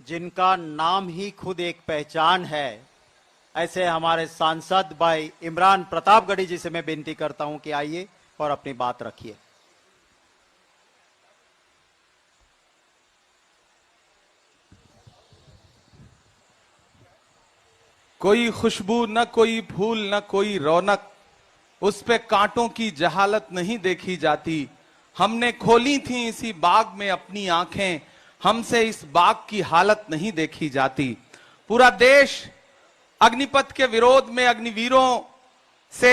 जिनका नाम ही खुद एक पहचान है, ऐसे हमारे सांसद भाई इमरान प्रतापगढ़ी जी से मैं विनती करता हूं कि आइए और अपनी बात रखिए। कोई खुशबू न कोई फूल न कोई रौनक, उस पे कांटों की जहालत नहीं देखी जाती। हमने खोली थी इसी बाग में अपनी आंखें, हमसे इस बाग की हालत नहीं देखी जाती। पूरा देश अग्निपथ के विरोध में अग्निवीरों से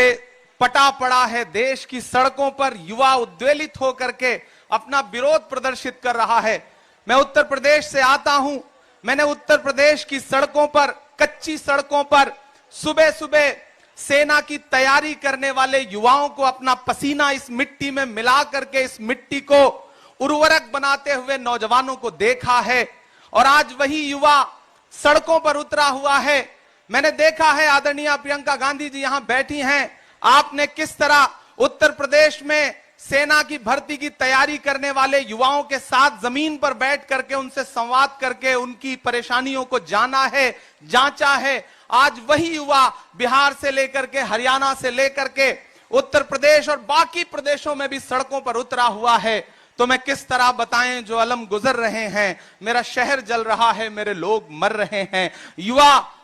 पटा पड़ा है। देश की सड़कों पर युवा उद्वेलित होकर के अपना विरोध प्रदर्शित कर रहा है। मैं उत्तर प्रदेश से आता हूं। मैंने उत्तर प्रदेश की सड़कों पर, कच्ची सड़कों पर सुबह सुबह सेना की तैयारी करने वाले युवाओं को अपना पसीना इस मिट्टी में मिला करके इस मिट्टी को उर्वरक बनाते हुए नौजवानों को देखा है। और आज वही युवा सड़कों पर उतरा हुआ है। मैंने देखा है, आदरणीय प्रियंका गांधी जी यहां बैठी हैं, आपने किस तरह उत्तर प्रदेश में सेना की भर्ती की तैयारी करने वाले युवाओं के साथ जमीन पर बैठ करके उनसे संवाद करके उनकी परेशानियों को जाना है, जांचा है। आज वही युवा बिहार से लेकर के, हरियाणा से लेकर के उत्तर प्रदेश और बाकी प्रदेशों में भी सड़कों पर उतरा हुआ है। तो मैं किस तरह बताएं जो अलम गुजर रहे हैं। मेरा शहर जल रहा है, मेरे लोग मर रहे हैं। युवा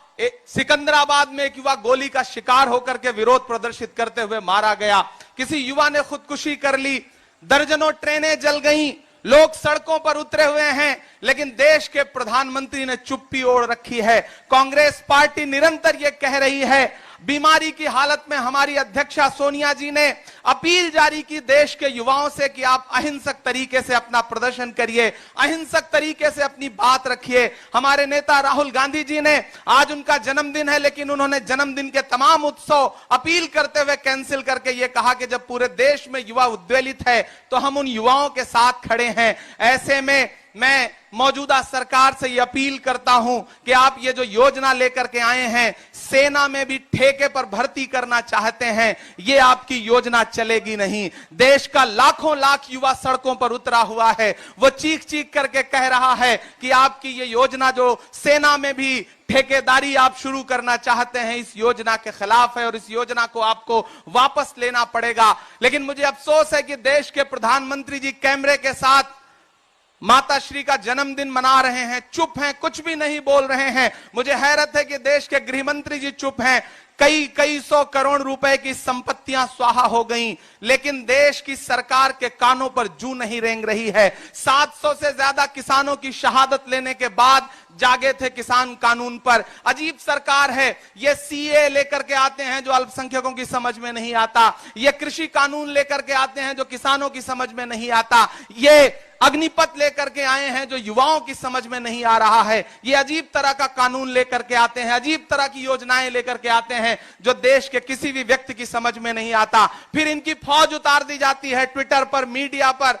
सिकंदराबाद में एक युवा गोली का शिकार होकर के विरोध प्रदर्शित करते हुए मारा गया। किसी युवा ने खुदकुशी कर ली। दर्जनों ट्रेनें जल गईं। लोग सड़कों पर उतरे हुए हैं, लेकिन देश के प्रधानमंत्री ने चुप्पी ओढ़ रखी है। कांग्रेस पार्टी निरंतर यह कह रही है। बीमारी की हालत में हमारी अध्यक्षा सोनिया जी ने अपील जारी की देश के युवाओं से कि आप अहिंसक तरीके से अपना प्रदर्शन करिए, अहिंसक तरीके से अपनी बात रखिए। हमारे नेता राहुल गांधी जी ने, आज उनका जन्मदिन है, लेकिन उन्होंने जन्मदिन के तमाम उत्सव अपील करते हुए कैंसिल करके ये कहा कि जब पूरे देश में युवा उद्वेलित है तो हम उन युवाओं के साथ खड़े हैं। ऐसे में मैं मौजूदा सरकार से यह अपील करता हूं कि आप ये जो योजना लेकर के आए हैं, सेना में भी ठेके पर भर्ती करना चाहते हैं, ये आपकी योजना चलेगी नहीं। देश का लाखों लाख युवा सड़कों पर उतरा हुआ है। वो चीख चीख करके कह रहा है कि आपकी ये योजना जो सेना में भी ठेकेदारी आप शुरू करना चाहते हैं, इस योजना के खिलाफ है और इस योजना को आपको वापस लेना पड़ेगा। लेकिन मुझे अफसोस है कि देश के प्रधानमंत्री जी कैमरे के साथ माता श्री का जन्मदिन मना रहे हैं, चुप हैं, कुछ भी नहीं बोल रहे हैं। मुझे हैरत है कि देश के गृह मंत्री जी चुप हैं। कई सौ करोड़ रुपए की संपत्तियां स्वाहा हो गईं, लेकिन देश की सरकार के कानों पर जू नहीं रेंग रही है। 700 से ज्यादा किसानों की शहादत लेने के बाद जागे थे किसान कानून पर। अजीब सरकार है। ये सीए लेकर के आते हैं जो अल्पसंख्यकों की समझ में नहीं आता। ये कृषि कानून लेकर के आते हैं जो किसानों की समझ में नहीं आता। ये अग्निपथ लेकर के आए हैं जो युवाओं की समझ में नहीं आ रहा है। ये अजीब तरह का कानून लेकर के आते हैं, अजीब तरह की योजनाएं लेकर के आते हैं जो देश के किसी भी व्यक्ति की समझ में नहीं आता। फिर इनकी फौज उतार दी जाती है ट्विटर पर, मीडिया पर,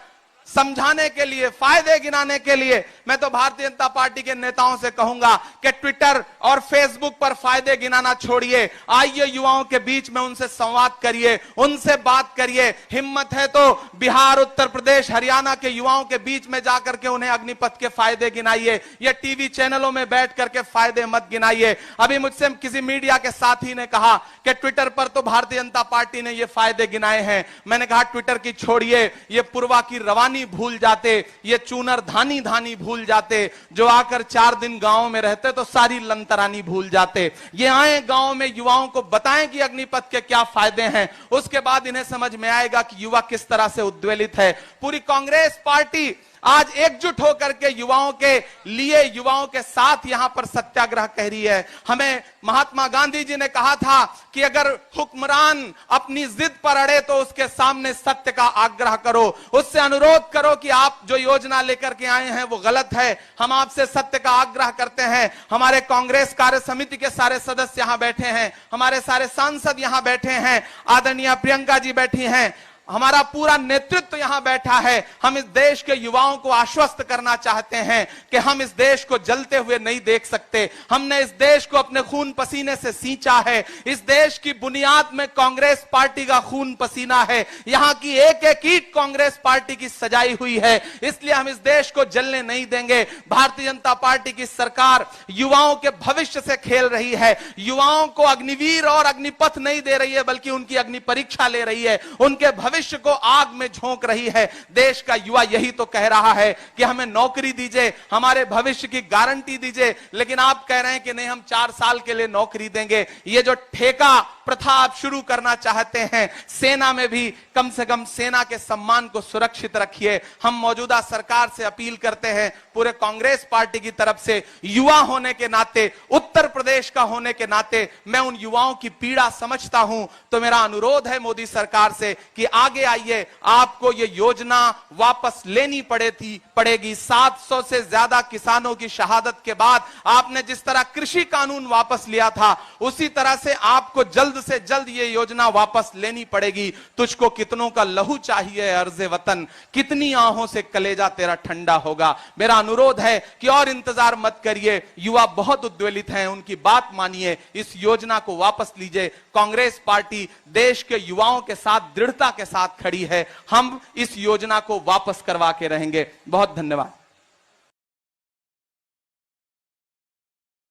समझाने के लिए, फायदे गिनाने के लिए। मैं तो भारतीय जनता पार्टी के नेताओं से कहूंगा कि ट्विटर और फेसबुक पर फायदे गिनाना छोड़िए, आइए युवाओं के बीच में उनसे संवाद करिए, उनसे बात करिए। हिम्मत है तो बिहार, उत्तर प्रदेश, हरियाणा के युवाओं के बीच में जाकर के उन्हें अग्निपथ के फायदे गिनाइए। ये टीवी चैनलों में बैठ करके फायदे मत गिनाइए। अभी मुझसे किसी मीडिया के साथी ने कहा कि ट्विटर पर तो भारतीय जनता पार्टी ने ये फायदे गिनाए हैं। मैंने कहा ट्विटर की छोड़िए, ये पूर्वा की रवानी भूल जाते, ये चूनर धानी धानी भूल जाते। जो आकर 4 दिन गांव में रहते तो सारी लंतरानी भूल जाते। ये आए गांव में, युवाओं को बताएं कि अग्निपथ के क्या फायदे हैं। उसके बाद इन्हें समझ में आएगा कि युवा किस तरह से उद्वेलित है। पूरी कांग्रेस पार्टी आज एकजुट होकर के युवाओं के लिए, युवाओं के साथ यहां पर सत्याग्रह कह रही है। हमें महात्मा गांधी जी ने कहा था कि अगर हुक्मरान अपनी जिद पर अड़े तो उसके सामने सत्य का आग्रह करो, उससे अनुरोध करो कि आप जो योजना लेकर के आए हैं वो गलत है। हम आपसे सत्य का आग्रह करते हैं। हमारे कांग्रेस कार्य समिति के सारे सदस्य यहां बैठे हैं, हमारे सारे सांसद यहां बैठे हैं, आदरणीय प्रियंका जी बैठी हैं, हमारा पूरा नेतृत्व यहां बैठा है, हम इस देश के युवाओं को आश्वस्त करना चाहते हैं कि हम इस देश को जलते हुए नहीं देख सकते। हमने इस देश को अपने खून पसीने से सींचा है। इस देश की बुनियाद में कांग्रेस पार्टी का खून पसीना है। यहां की एक एक ईंट कांग्रेस पार्टी की सजाई हुई है। इसलिए हम इस देश को जलने नहीं देंगे। भारतीय जनता पार्टी की सरकार युवाओं के भविष्य से खेल रही है। युवाओं को अग्निवीर और अग्निपथ नहीं दे रही है, बल्कि उनकी अग्नि परीक्षा ले रही है। उनके भविष्य को आग में झोंक रही है। देश का युवा यही तो कह रहा है कि हमें नौकरी दीजिए, हमारे भविष्य की गारंटी दीजिए, लेकिन आप कह रहे हैं कि नहीं, हम 4 साल के लिए नौकरी देंगे। ये जो ठेका प्रथा आप शुरू करना चाहते हैं, सेना में भी कम से कम सेना के सम्मान को सुरक्षित रखिए। हम मौजूदा सरकार से अपील करते हैं, पूरे कांग्रेस पार्टी की तरफ से, युवा होने के नाते, उत्तर प्रदेश का होने के नाते मैं उन युवाओं की पीड़ा समझता हूं। तो मेरा अनुरोध है मोदी सरकार से कि आगे आइए, आपको ये योजना वापस लेनी पड़ेगी। 700 से ज्यादा किसानों की शहादत के बाद आपने जिस तरह कृषि कानून वापस लिया था, उसी तरह से आपको जल्द से जल्द ये योजना वापस लेनी पड़ेगी। तुझको कितनों का लहू चाहिए अर्ज़े वतन, कितनी आहों से कलेजा तेरा ठंडा होगा। मेरा अनुरोध है कि और इंतजार मत करिए। युवा बहुत उद्वेलित हैं, उनकी बात मानिए, इस योजना को वापस लीजिए। कांग्रेस पार्टी देश के युवाओं के साथ दृढ़ता के साथ खड़ी है। हम इस योजना को वापस करवा के रहेंगे। बहुत धन्यवाद।